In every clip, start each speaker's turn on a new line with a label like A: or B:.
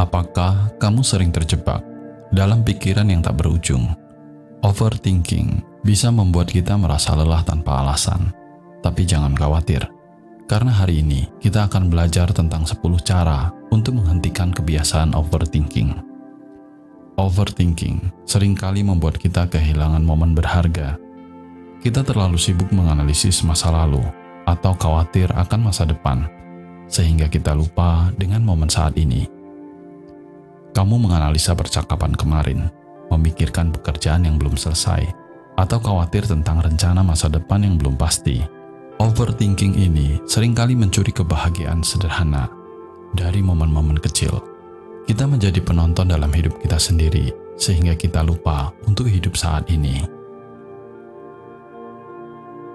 A: Apakah kamu sering terjebak dalam pikiran yang tak berujung? Overthinking bisa membuat kita merasa lelah tanpa alasan. Tapi jangan khawatir, karena hari ini kita akan belajar tentang 10 cara untuk menghentikan kebiasaan overthinking. Overthinking seringkali membuat kita kehilangan momen berharga. Kita terlalu sibuk menganalisis masa lalu atau khawatir akan masa depan, sehingga kita lupa dengan momen saat ini. Kamu menganalisa percakapan kemarin, memikirkan pekerjaan yang belum selesai, atau khawatir tentang rencana masa depan yang belum pasti. Overthinking ini seringkali mencuri kebahagiaan sederhana dari momen-momen kecil. Kita menjadi penonton dalam hidup kita sendiri, sehingga kita lupa untuk hidup saat ini.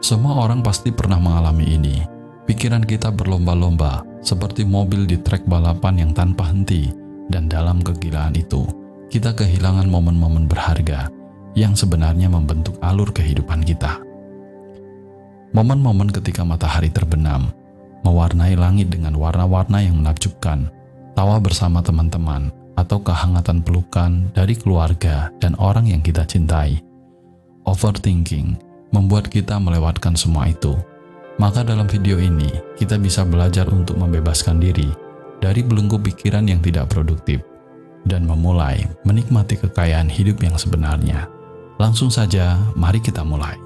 A: Semua orang pasti pernah mengalami ini. Pikiran kita berlomba-lomba, seperti mobil di trek balapan yang tanpa henti, dan dalam kegilaan itu, kita kehilangan momen-momen berharga yang sebenarnya membentuk alur kehidupan kita. Momen-momen ketika matahari terbenam, mewarnai langit dengan warna-warna yang menakjubkan, tawa bersama teman-teman, atau kehangatan pelukan dari keluarga dan orang yang kita cintai. Overthinking membuat kita melewatkan semua itu. Maka dalam video ini, kita bisa belajar untuk membebaskan diri dari belenggu pikiran yang tidak produktif dan memulai menikmati kekayaan hidup yang sebenarnya. Langsung saja, mari kita mulai.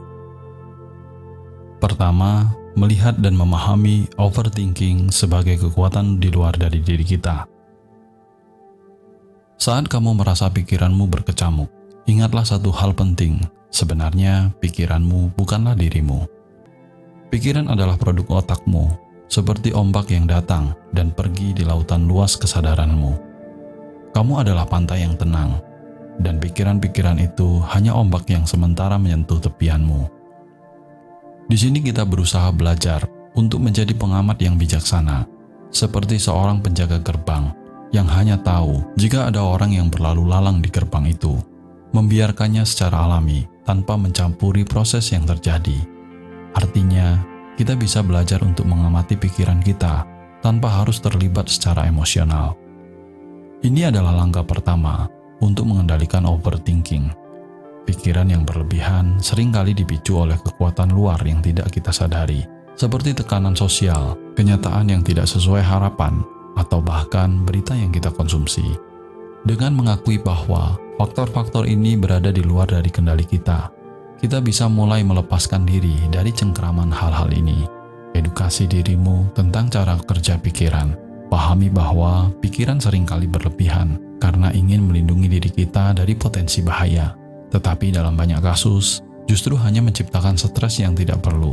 A: Pertama, melihat dan memahami overthinking sebagai kekuatan di luar dari diri kita. Saat kamu merasa pikiranmu berkecamuk, ingatlah satu hal penting. Sebenarnya, pikiranmu bukanlah dirimu. Pikiran adalah produk otakmu, seperti ombak yang datang dan pergi di lautan luas kesadaranmu. Kamu adalah pantai yang tenang, dan pikiran-pikiran itu hanya ombak yang sementara menyentuh tepianmu. Di sini kita berusaha belajar untuk menjadi pengamat yang bijaksana, seperti seorang penjaga gerbang yang hanya tahu jika ada orang yang berlalu lalang di gerbang itu, membiarkannya secara alami tanpa mencampuri proses yang terjadi. Artinya, kita bisa belajar untuk mengamati pikiran kita tanpa harus terlibat secara emosional. Ini adalah langkah pertama untuk mengendalikan overthinking. Pikiran yang berlebihan seringkali dipicu oleh kekuatan luar yang tidak kita sadari, seperti tekanan sosial, kenyataan yang tidak sesuai harapan, atau bahkan berita yang kita konsumsi. Dengan mengakui bahwa faktor-faktor ini berada di luar dari kendali kita, kita bisa mulai melepaskan diri dari cengkraman hal-hal ini. Edukasi dirimu tentang cara kerja pikiran. Pahami bahwa pikiran seringkali berlebihan karena ingin melindungi diri kita dari potensi bahaya. Tetapi dalam banyak kasus, justru hanya menciptakan stres yang tidak perlu.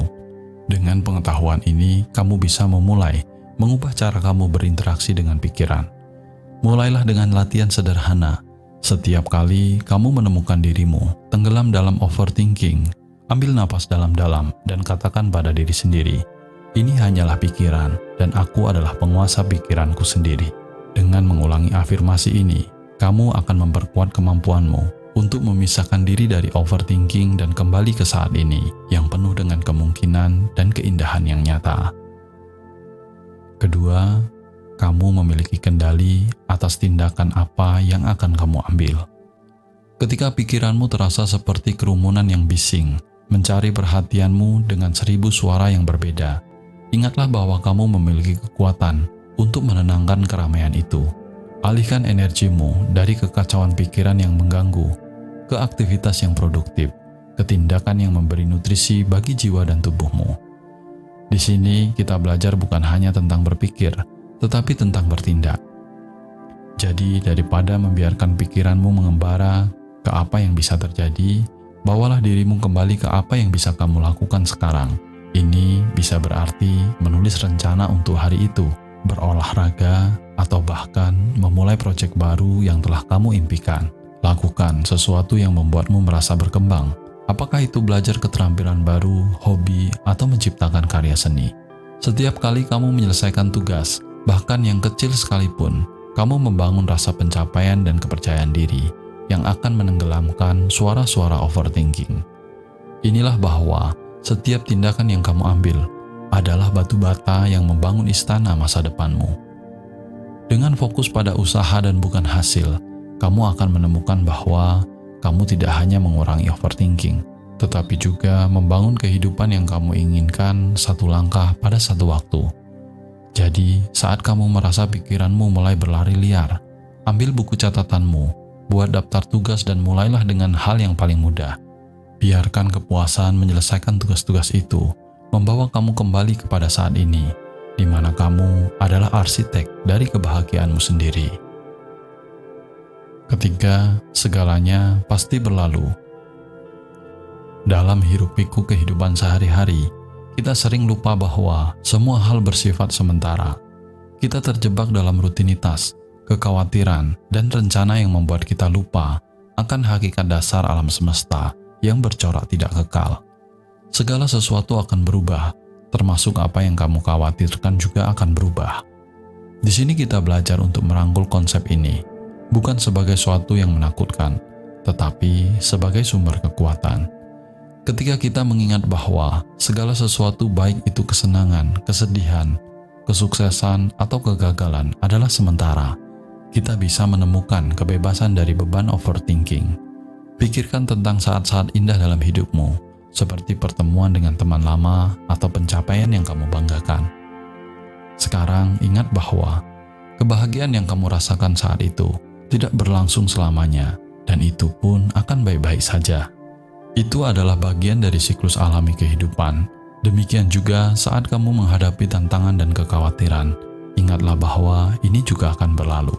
A: Dengan pengetahuan ini, kamu bisa memulai mengubah cara kamu berinteraksi dengan pikiran. Mulailah dengan latihan sederhana. Setiap kali kamu menemukan dirimu tenggelam dalam overthinking, ambil napas dalam-dalam dan katakan pada diri sendiri, ini hanyalah pikiran dan aku adalah penguasa pikiranku sendiri. Dengan mengulangi afirmasi ini, kamu akan memperkuat kemampuanmu untuk memisahkan diri dari overthinking dan kembali ke saat ini yang penuh dengan kemungkinan dan keindahan yang nyata. Kedua, kamu memiliki kendali atas tindakan apa yang akan kamu ambil. Ketika pikiranmu terasa seperti kerumunan yang bising, mencari perhatianmu dengan 1000 suara yang berbeda, ingatlah bahwa kamu memiliki kekuatan untuk menenangkan keramaian itu. Alihkan energimu dari kekacauan pikiran yang mengganggu ke aktivitas yang produktif, ke tindakan yang memberi nutrisi bagi jiwa dan tubuhmu. Di sini kita belajar bukan hanya tentang berpikir, tetapi tentang bertindak. Jadi daripada membiarkan pikiranmu mengembara ke apa yang bisa terjadi, bawalah dirimu kembali ke apa yang bisa kamu lakukan sekarang. Ini bisa berarti menulis rencana untuk hari itu, berolahraga, atau bahkan memulai proyek baru yang telah kamu impikan. Lakukan sesuatu yang membuatmu merasa berkembang. Apakah itu belajar keterampilan baru, hobi, atau menciptakan karya seni? Setiap kali kamu menyelesaikan tugas, bahkan yang kecil sekalipun, kamu membangun rasa pencapaian dan kepercayaan diri yang akan menenggelamkan suara-suara overthinking. Inilah bahwa setiap tindakan yang kamu ambil adalah batu bata yang membangun istana masa depanmu. Dengan fokus pada usaha dan bukan hasil, kamu akan menemukan bahwa kamu tidak hanya mengurangi overthinking, tetapi juga membangun kehidupan yang kamu inginkan satu langkah pada satu waktu. Jadi, saat kamu merasa pikiranmu mulai berlari liar, ambil buku catatanmu, buat daftar tugas dan mulailah dengan hal yang paling mudah. Biarkan kepuasan menyelesaikan tugas-tugas itu membawa kamu kembali kepada saat ini, di mana kamu adalah arsitek dari kebahagiaanmu sendiri. Ketiga, segalanya pasti berlalu. Dalam hiruk-pikuk kehidupan sehari-hari, kita sering lupa bahwa semua hal bersifat sementara. Kita terjebak dalam rutinitas, kekhawatiran, dan rencana yang membuat kita lupa akan hakikat dasar alam semesta yang bercorak tidak kekal. Segala sesuatu akan berubah, termasuk apa yang kamu khawatirkan juga akan berubah. Di sini kita belajar untuk merangkul konsep ini, bukan sebagai sesuatu yang menakutkan, tetapi sebagai sumber kekuatan. Ketika kita mengingat bahwa segala sesuatu baik itu kesenangan, kesedihan, kesuksesan, atau kegagalan adalah sementara, kita bisa menemukan kebebasan dari beban overthinking. Pikirkan tentang saat-saat indah dalam hidupmu, seperti pertemuan dengan teman lama atau pencapaian yang kamu banggakan. Sekarang ingat bahwa kebahagiaan yang kamu rasakan saat itu tidak berlangsung selamanya, dan itu pun akan baik-baik saja. Itu adalah bagian dari siklus alami kehidupan. Demikian juga saat kamu menghadapi tantangan dan kekhawatiran, ingatlah bahwa ini juga akan berlalu.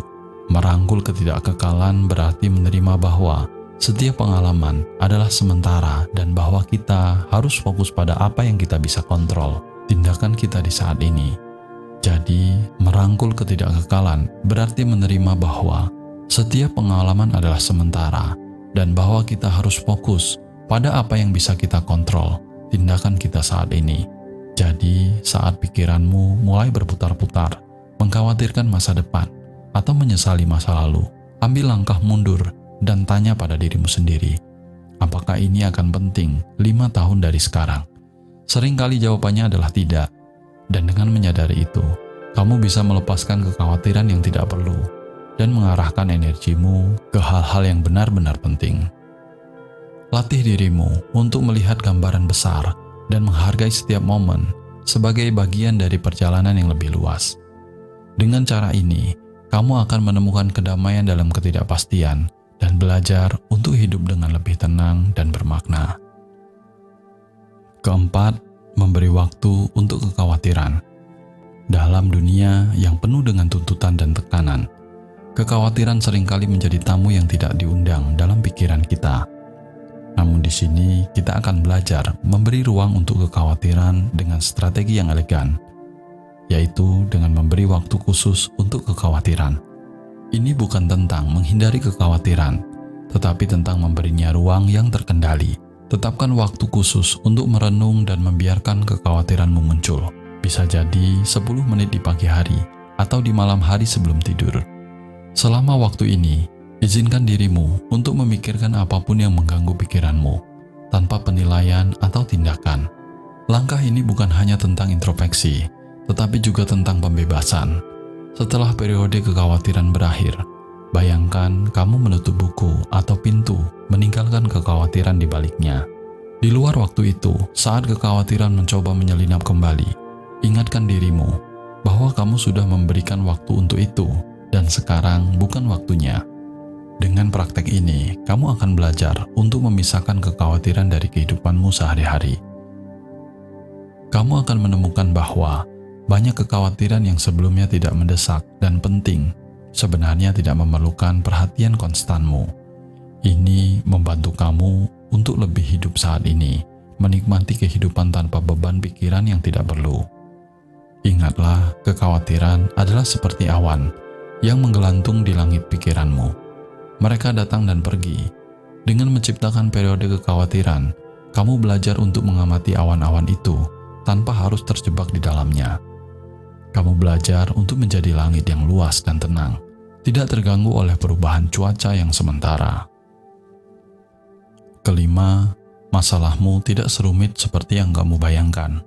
A: Merangkul ketidakkekalan berarti menerima bahwa setiap pengalaman adalah sementara dan bahwa kita harus fokus pada apa yang kita bisa kontrol, tindakan kita di saat ini. Jadi, merangkul ketidakkekalan berarti menerima bahwa setiap pengalaman adalah sementara dan bahwa kita harus fokus pada apa yang bisa kita kontrol, tindakan kita saat ini. Jadi, saat pikiranmu mulai berputar-putar, mengkhawatirkan masa depan, atau menyesali masa lalu, ambil langkah mundur dan tanya pada dirimu sendiri, apakah ini akan penting 5 tahun dari sekarang? Seringkali jawabannya adalah tidak, dan dengan menyadari itu, kamu bisa melepaskan kekhawatiran yang tidak perlu dan mengarahkan energimu ke hal-hal yang benar-benar penting. Latih dirimu untuk melihat gambaran besar dan menghargai setiap momen sebagai bagian dari perjalanan yang lebih luas. Dengan cara ini, kamu akan menemukan kedamaian dalam ketidakpastian dan belajar untuk hidup dengan lebih tenang dan bermakna. Keempat, memberi waktu untuk kekhawatiran. Dalam dunia yang penuh dengan tuntutan dan tekanan, kekhawatiran seringkali menjadi tamu yang tidak diundang dalam pikiran kita. Namun di sini kita akan belajar memberi ruang untuk kekhawatiran dengan strategi yang elegan, yaitu dengan memberi waktu khusus untuk kekhawatiran. Ini bukan tentang menghindari kekhawatiran, tetapi tentang memberinya ruang yang terkendali. Tetapkan waktu khusus untuk merenung dan membiarkan kekhawatiranmu muncul. Bisa jadi 10 menit di pagi hari atau di malam hari sebelum tidur. Selama waktu ini, izinkan dirimu untuk memikirkan apapun yang mengganggu pikiranmu, tanpa penilaian atau tindakan. Langkah ini bukan hanya tentang introspeksi, tetapi juga tentang pembebasan. Setelah periode kekhawatiran berakhir, bayangkan kamu menutup buku atau pintu, meninggalkan kekhawatiran di baliknya. Di luar waktu itu, saat kekhawatiran mencoba menyelinap kembali, ingatkan dirimu bahwa kamu sudah memberikan waktu untuk itu, dan sekarang bukan waktunya. Dengan praktek ini, kamu akan belajar untuk memisahkan kekhawatiran dari kehidupanmu sehari-hari. Kamu akan menemukan bahwa banyak kekhawatiran yang sebelumnya tidak mendesak dan penting, sebenarnya tidak memerlukan perhatian konstanmu. Ini membantu kamu untuk lebih hidup saat ini, menikmati kehidupan tanpa beban pikiran yang tidak perlu. Ingatlah, kekhawatiran adalah seperti awan yang menggelantung di langit pikiranmu. Mereka datang dan pergi. Dengan menciptakan periode kekhawatiran, kamu belajar untuk mengamati awan-awan itu tanpa harus terjebak di dalamnya. Kamu belajar untuk menjadi langit yang luas dan tenang, tidak terganggu oleh perubahan cuaca yang sementara. Kelima, masalahmu tidak serumit seperti yang kamu bayangkan.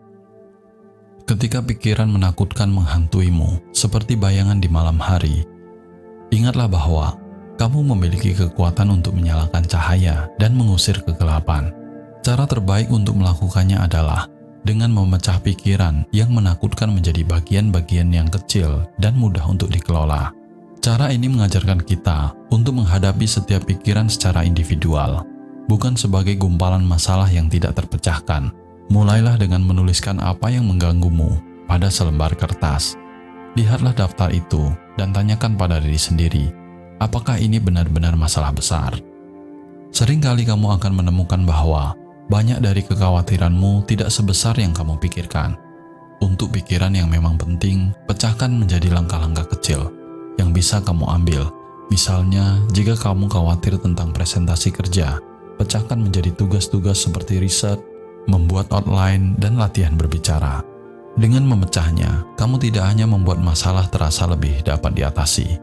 A: Ketika pikiran menakutkan menghantuimu seperti bayangan di malam hari, ingatlah bahwa kamu memiliki kekuatan untuk menyalakan cahaya dan mengusir kegelapan. Cara terbaik untuk melakukannya adalah dengan memecah pikiran yang menakutkan menjadi bagian-bagian yang kecil dan mudah untuk dikelola. Cara ini mengajarkan kita untuk menghadapi setiap pikiran secara individual, bukan sebagai gumpalan masalah yang tidak terpecahkan. Mulailah dengan menuliskan apa yang mengganggumu pada selembar kertas. Lihatlah daftar itu dan tanyakan pada diri sendiri, apakah ini benar-benar masalah besar? Seringkali kamu akan menemukan bahwa banyak dari kekhawatiranmu tidak sebesar yang kamu pikirkan. Untuk pikiran yang memang penting, pecahkan menjadi langkah-langkah kecil yang bisa kamu ambil. Misalnya, jika kamu khawatir tentang presentasi kerja, pecahkan menjadi tugas-tugas seperti riset, membuat outline, dan latihan berbicara. Dengan memecahnya, kamu tidak hanya membuat masalah terasa lebih dapat diatasi,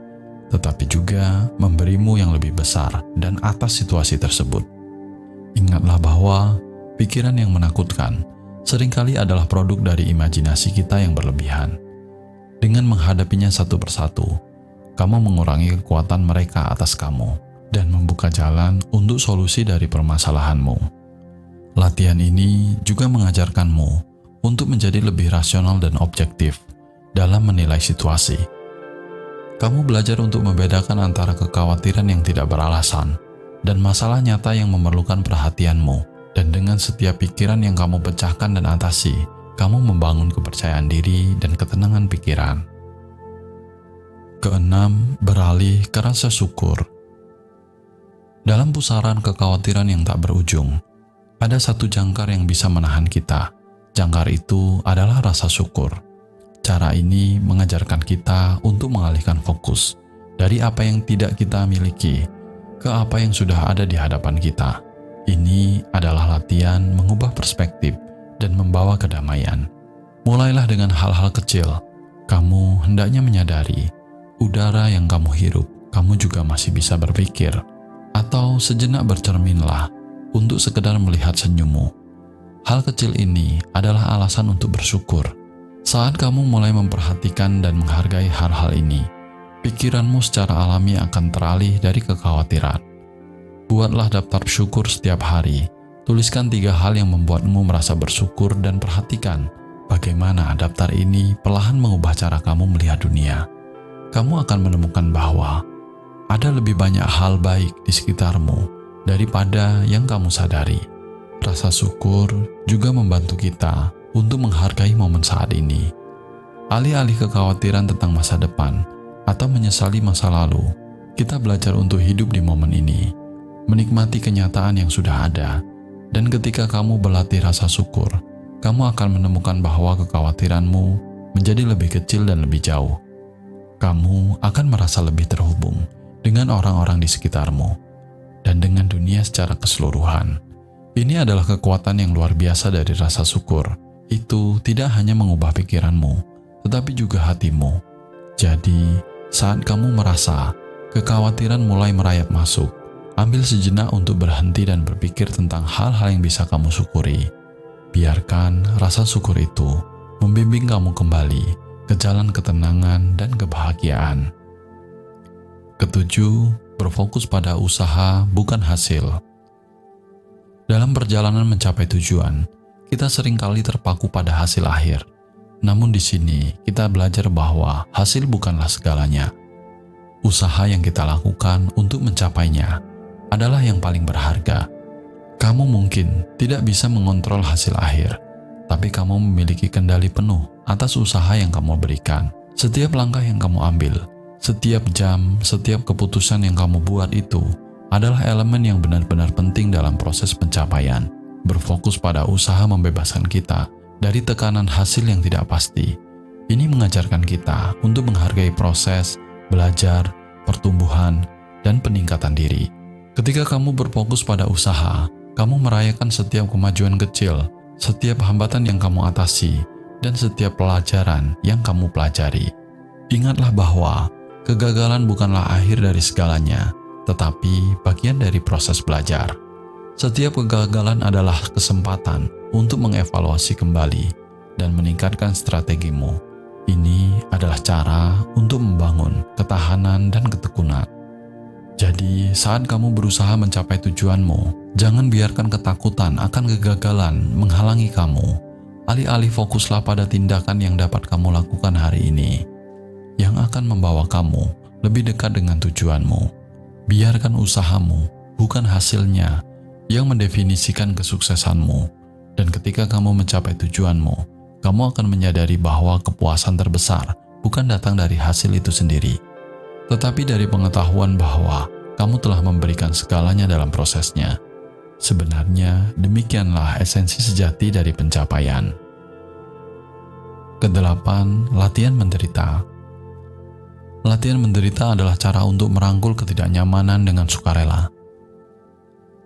A: tetapi juga memberimu yang lebih besar dan atas situasi tersebut. Ingatlah bahwa pikiran yang menakutkan seringkali adalah produk dari imajinasi kita yang berlebihan. Dengan menghadapinya satu persatu, kamu mengurangi kekuatan mereka atas kamu dan membuka jalan untuk solusi dari permasalahanmu. Latihan ini juga mengajarkanmu untuk menjadi lebih rasional dan objektif dalam menilai situasi. Kamu belajar untuk membedakan antara kekhawatiran yang tidak beralasan dan masalah nyata yang memerlukan perhatianmu, dan dengan setiap pikiran yang kamu pecahkan dan atasi, kamu membangun kepercayaan diri dan ketenangan pikiran. Keenam, beralih ke rasa syukur. Dalam pusaran kekhawatiran yang tak berujung, ada satu jangkar yang bisa menahan kita. Jangkar itu adalah rasa syukur. Cara ini mengajarkan kita untuk mengalihkan fokus dari apa yang tidak kita miliki ke apa yang sudah ada di hadapan kita. Ini adalah latihan mengubah perspektif dan membawa kedamaian. Mulailah dengan hal-hal kecil. Kamu hendaknya menyadari udara yang kamu hirup, kamu juga masih bisa berpikir. Atau sejenak bercerminlah untuk sekedar melihat senyummu. Hal kecil ini adalah alasan untuk bersyukur. Saat kamu mulai memperhatikan dan menghargai hal-hal ini, pikiranmu secara alami akan teralih dari kekhawatiran. Buatlah daftar syukur setiap hari. Tuliskan 3 hal yang membuatmu merasa bersyukur dan perhatikan bagaimana daftar ini perlahan mengubah cara kamu melihat dunia. Kamu akan menemukan bahwa ada lebih banyak hal baik di sekitarmu daripada yang kamu sadari. Rasa syukur juga membantu kita untuk menghargai momen saat ini. Alih-alih kekhawatiran tentang masa depan atau menyesali masa lalu, kita belajar untuk hidup di momen ini, menikmati kenyataan yang sudah ada, dan ketika kamu berlatih rasa syukur, kamu akan menemukan bahwa kekhawatiranmu menjadi lebih kecil dan lebih jauh. Kamu akan merasa lebih terhubung dengan orang-orang di sekitarmu dan dengan dunia secara keseluruhan. Ini adalah kekuatan yang luar biasa dari rasa syukur. Itu tidak hanya mengubah pikiranmu, tetapi juga hatimu. Jadi, saat kamu merasa kekhawatiran mulai merayap masuk, ambil sejenak untuk berhenti dan berpikir tentang hal-hal yang bisa kamu syukuri. Biarkan rasa syukur itu membimbing kamu kembali ke jalan ketenangan dan kebahagiaan. Ketujuh, berfokus pada usaha bukan hasil. Dalam perjalanan mencapai tujuan, kita seringkali terpaku pada hasil akhir. Namun di sini kita belajar bahwa hasil bukanlah segalanya. Usaha yang kita lakukan untuk mencapainya adalah yang paling berharga. Kamu mungkin tidak bisa mengontrol hasil akhir, tapi kamu memiliki kendali penuh atas usaha yang kamu berikan. Setiap langkah yang kamu ambil, setiap jam, setiap keputusan yang kamu buat itu adalah elemen yang benar-benar penting dalam proses pencapaian. Berfokus pada usaha membebaskan kita dari tekanan hasil yang tidak pasti. Ini mengajarkan kita untuk menghargai proses, belajar, pertumbuhan, dan peningkatan diri. Ketika kamu berfokus pada usaha, kamu merayakan setiap kemajuan kecil, setiap hambatan yang kamu atasi, dan setiap pelajaran yang kamu pelajari. Ingatlah bahwa kegagalan bukanlah akhir dari segalanya, tetapi bagian dari proses belajar. Setiap kegagalan adalah kesempatan untuk mengevaluasi kembali dan meningkatkan strategimu. Ini adalah cara untuk membangun ketahanan dan ketekunan. Jadi, saat kamu berusaha mencapai tujuanmu, jangan biarkan ketakutan akan kegagalan menghalangi kamu. Alih-alih fokuslah pada tindakan yang dapat kamu lakukan hari ini, yang akan membawa kamu lebih dekat dengan tujuanmu. Biarkan usahamu, bukan hasilnya, yang mendefinisikan kesuksesanmu. Dan ketika kamu mencapai tujuanmu, kamu akan menyadari bahwa kepuasan terbesar bukan datang dari hasil itu sendiri, tetapi dari pengetahuan bahwa kamu telah memberikan segalanya dalam prosesnya. Sebenarnya, demikianlah esensi sejati dari pencapaian. Kedelapan, latihan menderita. Latihan menderita adalah cara untuk merangkul ketidaknyamanan dengan sukarela.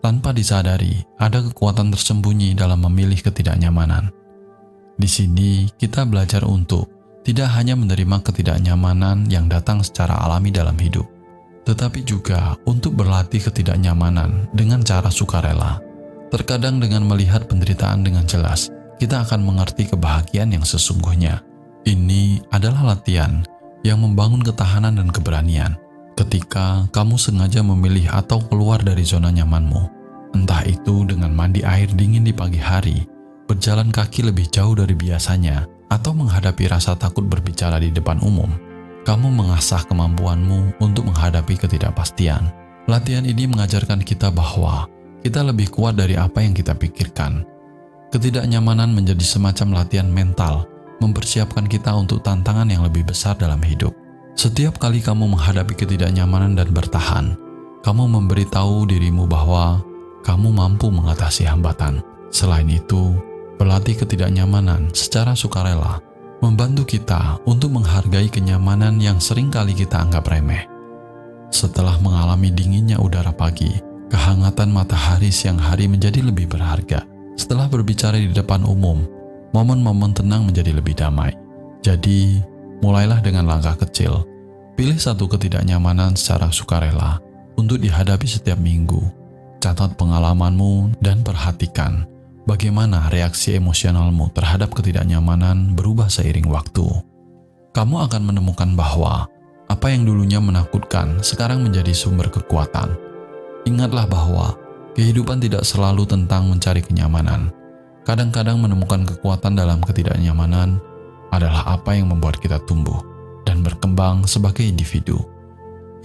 A: Tanpa disadari, ada kekuatan tersembunyi dalam memilih ketidaknyamanan. Di sini, kita belajar untuk tidak hanya menerima ketidaknyamanan yang datang secara alami dalam hidup, tetapi juga untuk berlatih ketidaknyamanan dengan cara sukarela. Terkadang dengan melihat penderitaan dengan jelas, kita akan mengerti kebahagiaan yang sesungguhnya. Ini adalah latihan yang membangun ketahanan dan keberanian. Ketika kamu sengaja memilih atau keluar dari zona nyamanmu, entah itu dengan mandi air dingin di pagi hari, berjalan kaki lebih jauh dari biasanya, atau menghadapi rasa takut berbicara di depan umum, kamu mengasah kemampuanmu untuk menghadapi ketidakpastian. Latihan ini mengajarkan kita bahwa kita lebih kuat dari apa yang kita pikirkan. Ketidaknyamanan menjadi semacam latihan mental, mempersiapkan kita untuk tantangan yang lebih besar dalam hidup. Setiap kali kamu menghadapi ketidaknyamanan dan bertahan, kamu memberitahu dirimu bahwa kamu mampu mengatasi hambatan. Selain itu, berlatih ketidaknyamanan secara sukarela membantu kita untuk menghargai kenyamanan yang sering kali kita anggap remeh. Setelah mengalami dinginnya udara pagi, kehangatan matahari siang hari menjadi lebih berharga. Setelah berbicara di depan umum, momen-momen tenang menjadi lebih damai. Jadi, mulailah dengan langkah kecil. Pilih satu ketidaknyamanan secara sukarela untuk dihadapi setiap minggu. Catat pengalamanmu dan perhatikan bagaimana reaksi emosionalmu terhadap ketidaknyamanan berubah seiring waktu. Kamu akan menemukan bahwa apa yang dulunya menakutkan sekarang menjadi sumber kekuatan. Ingatlah bahwa kehidupan tidak selalu tentang mencari kenyamanan. Kadang-kadang menemukan kekuatan dalam ketidaknyamanan adalah apa yang membuat kita tumbuh dan berkembang sebagai individu.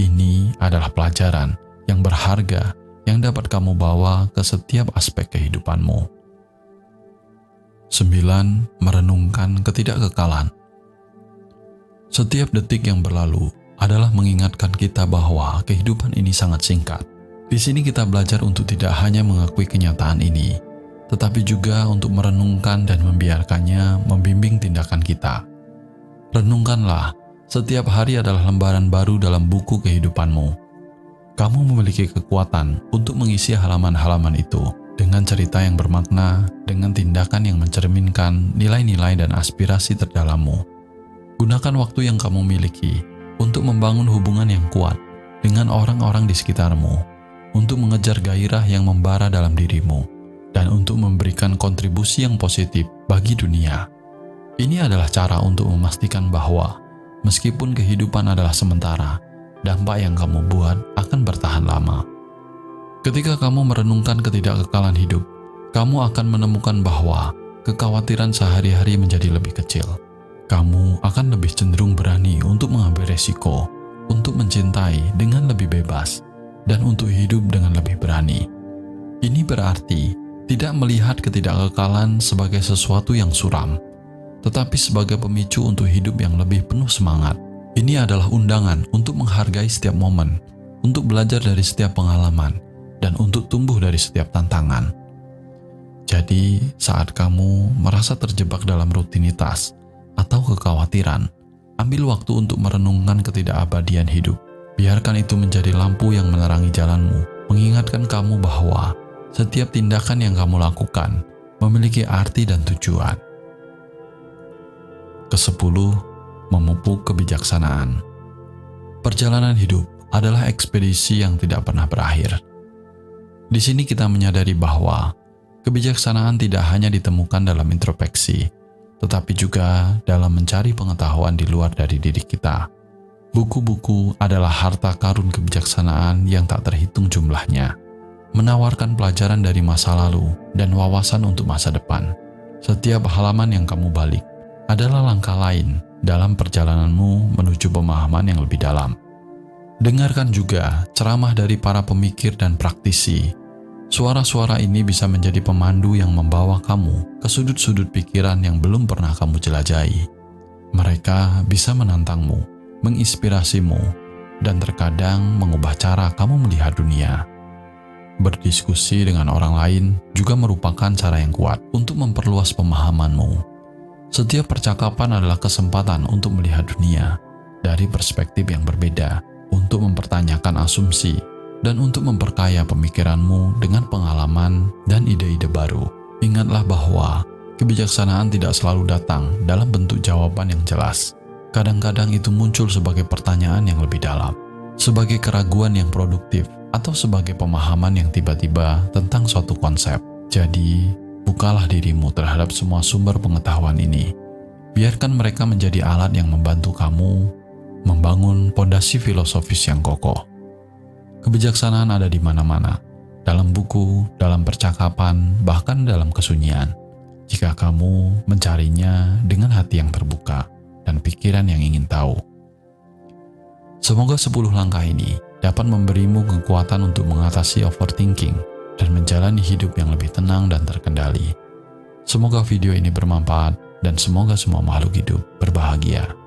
A: Ini adalah pelajaran yang berharga yang dapat kamu bawa ke setiap aspek kehidupanmu. 9. Merenungkan ketidakkekalan. Setiap detik yang berlalu adalah mengingatkan kita bahwa kehidupan ini sangat singkat. Di sini kita belajar untuk tidak hanya mengakui kenyataan ini, tetapi juga untuk merenungkan dan membiarkannya membimbing tindakan kita. Renungkanlah, setiap hari adalah lembaran baru dalam buku kehidupanmu. Kamu memiliki kekuatan untuk mengisi halaman-halaman itu dengan cerita yang bermakna, dengan tindakan yang mencerminkan nilai-nilai dan aspirasi terdalammu. Gunakan waktu yang kamu miliki untuk membangun hubungan yang kuat dengan orang-orang di sekitarmu, untuk mengejar gairah yang membara dalam dirimu, dan untuk memberikan kontribusi yang positif bagi dunia. Ini adalah cara untuk memastikan bahwa meskipun kehidupan adalah sementara, dampak yang kamu buat akan bertahan lama. Ketika kamu merenungkan ketidakkekalan hidup, kamu akan menemukan bahwa kekhawatiran sehari-hari menjadi lebih kecil. Kamu akan lebih cenderung berani untuk mengambil resiko, untuk mencintai dengan lebih bebas, dan untuk hidup dengan lebih berani. Ini berarti tidak melihat ketidakkekalan sebagai sesuatu yang suram, tetapi sebagai pemicu untuk hidup yang lebih penuh semangat. Ini adalah undangan untuk menghargai setiap momen, untuk belajar dari setiap pengalaman, dan untuk tumbuh dari setiap tantangan. Jadi, saat kamu merasa terjebak dalam rutinitas atau kekhawatiran, ambil waktu untuk merenungkan ketidakabadian hidup. Biarkan itu menjadi lampu yang menerangi jalanmu, mengingatkan kamu bahwa setiap tindakan yang kamu lakukan memiliki arti dan tujuan. Ke-10, memupuk kebijaksanaan. Perjalanan hidup adalah ekspedisi yang tidak pernah berakhir. Di sini kita menyadari bahwa kebijaksanaan tidak hanya ditemukan dalam introspeksi, tetapi juga dalam mencari pengetahuan di luar dari diri kita. Buku-buku adalah harta karun kebijaksanaan yang tak terhitung jumlahnya, menawarkan pelajaran dari masa lalu dan wawasan untuk masa depan. Setiap halaman yang kamu balik adalah langkah lain dalam perjalananmu menuju pemahaman yang lebih dalam. Dengarkan juga ceramah dari para pemikir dan praktisi. Suara-suara ini bisa menjadi pemandu yang membawa kamu ke sudut-sudut pikiran yang belum pernah kamu jelajahi. Mereka bisa menantangmu, menginspirasimu, dan terkadang mengubah cara kamu melihat dunia. Berdiskusi dengan orang lain juga merupakan cara yang kuat untuk memperluas pemahamanmu. Setiap percakapan adalah kesempatan untuk melihat dunia dari perspektif yang berbeda, untuk mempertanyakan asumsi, dan untuk memperkaya pemikiranmu dengan pengalaman dan ide-ide baru. Ingatlah bahwa kebijaksanaan tidak selalu datang dalam bentuk jawaban yang jelas. Kadang-kadang itu muncul sebagai pertanyaan yang lebih dalam, sebagai keraguan yang produktif, atau sebagai pemahaman yang tiba-tiba tentang suatu konsep. Jadi, bukalah dirimu terhadap semua sumber pengetahuan ini. Biarkan mereka menjadi alat yang membantu kamu membangun pondasi filosofis yang kokoh. Kebijaksanaan ada di mana-mana, dalam buku, dalam percakapan, bahkan dalam kesunyian. Jika kamu mencarinya dengan hati yang terbuka dan pikiran yang ingin tahu. Semoga 10 langkah ini dapat memberimu kekuatan untuk mengatasi overthinking dan menjalani hidup yang lebih tenang dan terkendali. Semoga video ini bermanfaat dan semoga semua makhluk hidup berbahagia.